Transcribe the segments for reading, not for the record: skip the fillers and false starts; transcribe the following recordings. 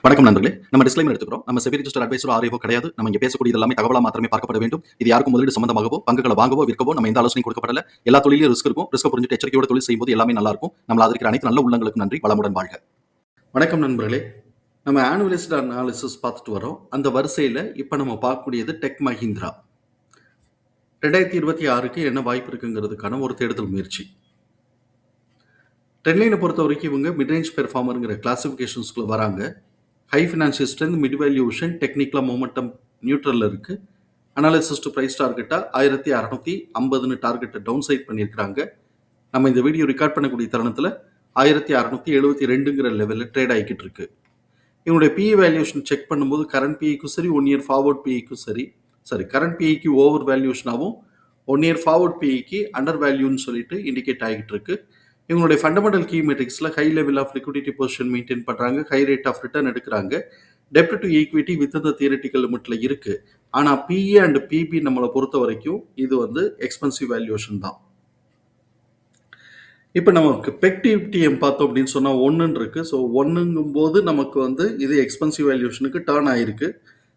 வணக்கம் நண்பர்களே. நம்ம டிஸ்க்ளைமர் எடுத்துக்கிறோம். நம்ம செபி ரிஜிஸ்டர் அட்வைசரோ ஆர்ஐஓ கிடையாது. நம்ம இங்க பேசக்கூடியது எல்லாமே தகவலா மாத்திரமே பார்க்கப்பட வேண்டும். இது யாருக்கும் முதலீடு சம்பந்தமாகவோ, பங்குகளை வாங்கவோ, விற்கவோ நம்ம எந்த ஆலோசனையும் கொடுக்கப்படல. எல்லா தொழிலும் ரிஸ்க் இருக்கும். ரிஸ்க் புரிஞ்சுட்டு எச்சரிக்கையோட தொழில் செய்யும்போது எல்லாமே நல்லா இருக்கும். நம்மள ஆதரிக்கிற அனைத்து நல்ல உள்ளங்களுக்கும் நன்றி. வளமுடன் வாழ்க. வணக்கம் நண்பர்களே. நம்ம ஆனுவலிஸ்ட் அனாலிசிஸ் பார்த்துட்டு வரோம். அந்த வரிசையில இப்ப நம்ம பார்க்கக்கூடியது டெக் மஹிந்திரா. 2026க்கு என்ன வாய்ப்பு இருக்குங்கிறதுக்கான ஒரு தேடுதல் முயற்சி. ட்ரெண்ட்லைனை பொறுத்த வரைக்கும் இவங்க மிட் ரேஞ்ச் பெர்ஃபார்மருங்கிற கிளாசிஃபிகேஷன்ஸ்குள்ள வராங்க. High financial strength, mid valuation, டெக்னிக்கலா மொமெண்டம் நியூட்ரல்ல இருக்கு. அனாலிசிஸ் டு பிரைஸ் டார்கெட்டா 1650 டார்கெட்டை டவுன் சைட் பண்ணியிருக்கிறாங்க. நம்ம இந்த வீடியோ ரெக்கார்ட் பண்ணக்கூடிய தருணத்தில் 1672ங்கிற லெவலில் ட்ரேட் ஆகிக்கிட்டு இருக்கு. இவங்களுடைய பிஇ வேல்யூஷன் செக் பண்ணும்போது கரண்ட் பிஇக்கும் சரி, 1 இயர் ஃபார்வர்ட் பிஇக்கும் சரி, கரண்ட் பிஇக்கு ஓவர் வேல்யூஷனாகவும் 1 இயர் ஃபார்வர்ட் பிஇக்கு அண்டர் வேல்யூன்னு சொல்லிட்டு இண்டிகேட் ஆகிட்டு இருக்கு. இவங்களுடைய ஃபண்டமெண்டல் கீ மெட்ரிக்ஸில் high level of liquidity position maintain பண்ணுறாங்க, ஹை ரேட் ஆஃப் ரிட்டர்ன் எடுக்கிறாங்க, டெப்ட் டு ஈக்விட்டி வித் இந்த தியரட்டிக்கல் லிமிட்டில் இருக்குது. ஆனால் பிஇ அண்ட் பிபி நம்மளை பொறுத்த வரைக்கும் இது வந்து எக்ஸ்பென்சிவ் வேல்யூஷன் தான். இப்போ நமக்கு பெக்டிவிட்டிஎம் பார்த்தோம் அப்படின்னு சொன்னால் 1 இருக்கு. ஸோ 1ங்கும் போது நமக்கு வந்து இது எக்ஸ்பென்சிவ் வேல்யூஷனுக்கு டேர்ன் ஆயிருக்கு.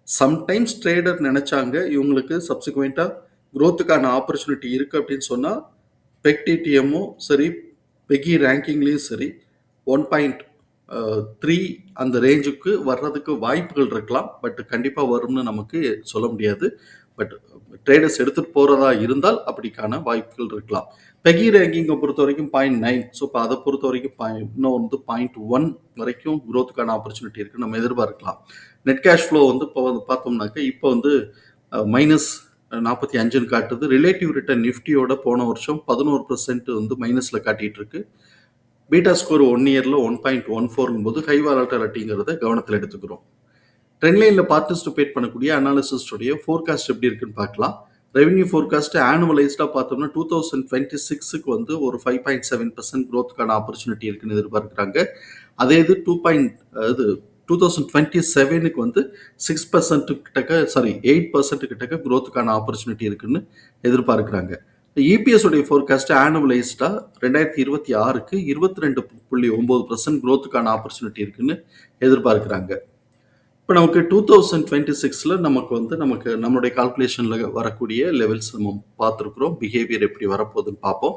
சம்டைம்ஸ் ட்ரேடர் நினைச்சாங்க இவங்களுக்கு சப்சிக்வெண்ட்டாக க்ரோத்துக்கான ஆப்பர்ச்சுனிட்டி இருக்குது அப்படின்னு சொன்னால் பெக்டிடிஎம்மும் சரி, பெகி ரேங்கிங்லேயும் சரி 1.3 அந்த ரேஞ்சுக்கு வர்றதுக்கு வாய்ப்புகள் இருக்கலாம். பட் கண்டிப்பாக வரும்னு நமக்கு சொல்ல முடியாது. பட் ட்ரேடர்ஸ் எடுத்துகிட்டு போகிறதா இருந்தால் அப்படிக்கான வாய்ப்புகள் இருக்கலாம். பெகி ரேங்கிங்கை பொறுத்த வரைக்கும் 0.9. ஸோ இப்போ அதை பொறுத்த வரைக்கும் இன்னும் வந்து 0.1 வரைக்கும் க்ரோத்துக்கான ஆப்பர்ச்சுனிட்டி இருக்குது, நம்ம எதிர்பார்க்கலாம். நெட் கேஷ் ஃப்ளோ வந்து இப்போ வந்து பார்த்தோம்னாக்க இப்போ வந்து -45 காட்டுது. ரிலேட்டிவ் ரிட்டர்ன் நிஃப்டியோட போன வருஷம் 11% வந்து மைனஸில் காட்டிட்டு இருக்கு. பீட்டா ஸ்கோர் 1 இயரில் 1.14 போது ஹை வாலட்டிலிட்டிங்கிறத கவனத்தில் எடுத்துக்கிறோம். ட்ரெண்ட் லைனில் பார்ட்டிசிபேட் பண்ணக்கூடிய அனாலிசிஸ்டுடைய ஃபோர்காஸ்ட் எப்படி இருக்குன்னு பார்க்கலாம். ரெவன்யூ ஃபோர்காஸ்ட் ஆனுவலைஸ்டாக பார்த்தோம்னா 2026க்கு வந்து ஒரு 5.7% க்ரோத்துக்கான ஆப்பர்ச்சுனிட்டி இருக்குன்னு எதிர்பார்க்குறாங்க. அதே இது 2027க்கு வந்து 6% கிட்டக்க 8% கிட்டக்க க்ரோத்துக்கான ஆப்பர்ச்சுனிட்டி இருக்குன்னு எதிர்பார்க்குறாங்க. இபிஎஸ் உடைய ஃபோர்காஸ்ட் ஆனுவலைஸ்டா 2026க்கு 22.9% க்ரோத்துக்கான ஆப்பர்ச்சுனிட்டி இருக்குன்னு எதிர்பார்க்குறாங்க. இப்போ நமக்கு 2026ல நமக்கு நம்மளுடைய கால்குலேஷனில் வரக்கூடிய லெவல்ஸ் நம்ம பார்த்துருக்குறோம். பிஹேவியர் எப்படி வரப்போகுதுன்னு பார்ப்போம்.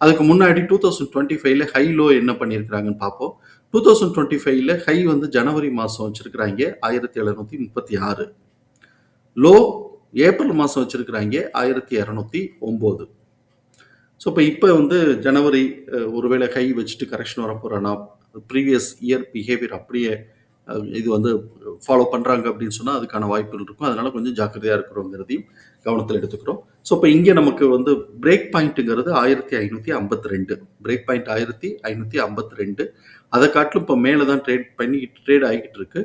அதுக்கு முன்னாடி 2025ல ஹை லோ என்ன பண்ணியிருக்கிறாங்கன்னு பார்ப்போம். 2025ல ஹை வந்து ஜனவரி மாதம் வச்சிருக்கிறாங்க 1736, லோ ஏப்ரல் மாதம் வச்சிருக்கிறாங்க 1209. ஸோ இப்போ வந்து ஜனவரி ஒருவேளை ஹை வச்சுட்டு கரெக்ஷன் வரப்போகிறானா, ப்ரீவியஸ் இயர் பிஹேவியர் அப்படியே இது வந்து ஃபாலோ பண்ணுறாங்க அப்படின்னு சொன்னால் அதுக்கான வாய்ப்புகள் இருக்கும். அதனால கொஞ்சம் ஜாக்கிரதையாக இருக்கிறோங்கிறதையும் கவனத்தில் எடுத்துக்கிறோம். ஸோ இப்போ இங்கே நமக்கு வந்து பிரேக் பாயிண்ட்டுங்கிறது 1552, பிரேக் பாயிண்ட் 1552. அதை காட்டிலும் இப்போ மேலே தான் ட்ரேட் ஆகிக்கிட்டு இருக்கு.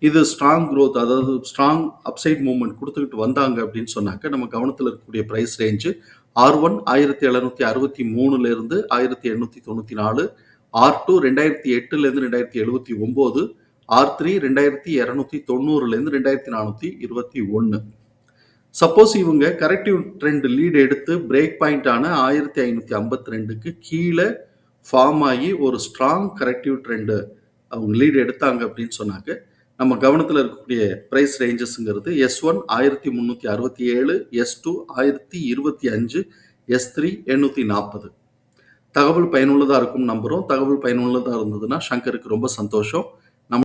இது ஸ்ட்ராங் க்ரோத், அதாவது ஸ்ட்ராங் அப்சைட் மூவ்மெண்ட் கொடுத்துக்கிட்டு வந்தாங்க அப்படின்னு சொன்னாக்க நம்ம கவனத்தில் இருக்கக்கூடிய ப்ரைஸ் ரேஞ்சு R1 1763லேருந்து 1894, R2 2008லேருந்து 2079, R3 2290லேருந்து 2421. சப்போஸ் இவங்க கரெக்டிவ் ட்ரெண்ட் லீட் எடுத்து பிரேக் பாயிண்டான 1552க்கு கீழே ஃபார்ம் ஆகி ஒரு ஸ்ட்ராங் கரெக்டிவ் ட்ரெண்டு அவங்க லீட் எடுத்தாங்க அப்படின்னு சொன்னாங்க நம்ம கவனத்தில் இருக்கக்கூடிய ப்ரைஸ் ரேஞ்சஸ்ங்கிறது S1 1367, S2 1025, S3 840. தகவல் பயனுள்ளதாக இருக்கும் நம்புகிறோம். தகவல் பயனுள்ளதாக இருந்ததுன்னா சங்கருக்கு ரொம்ப சந்தோஷம்.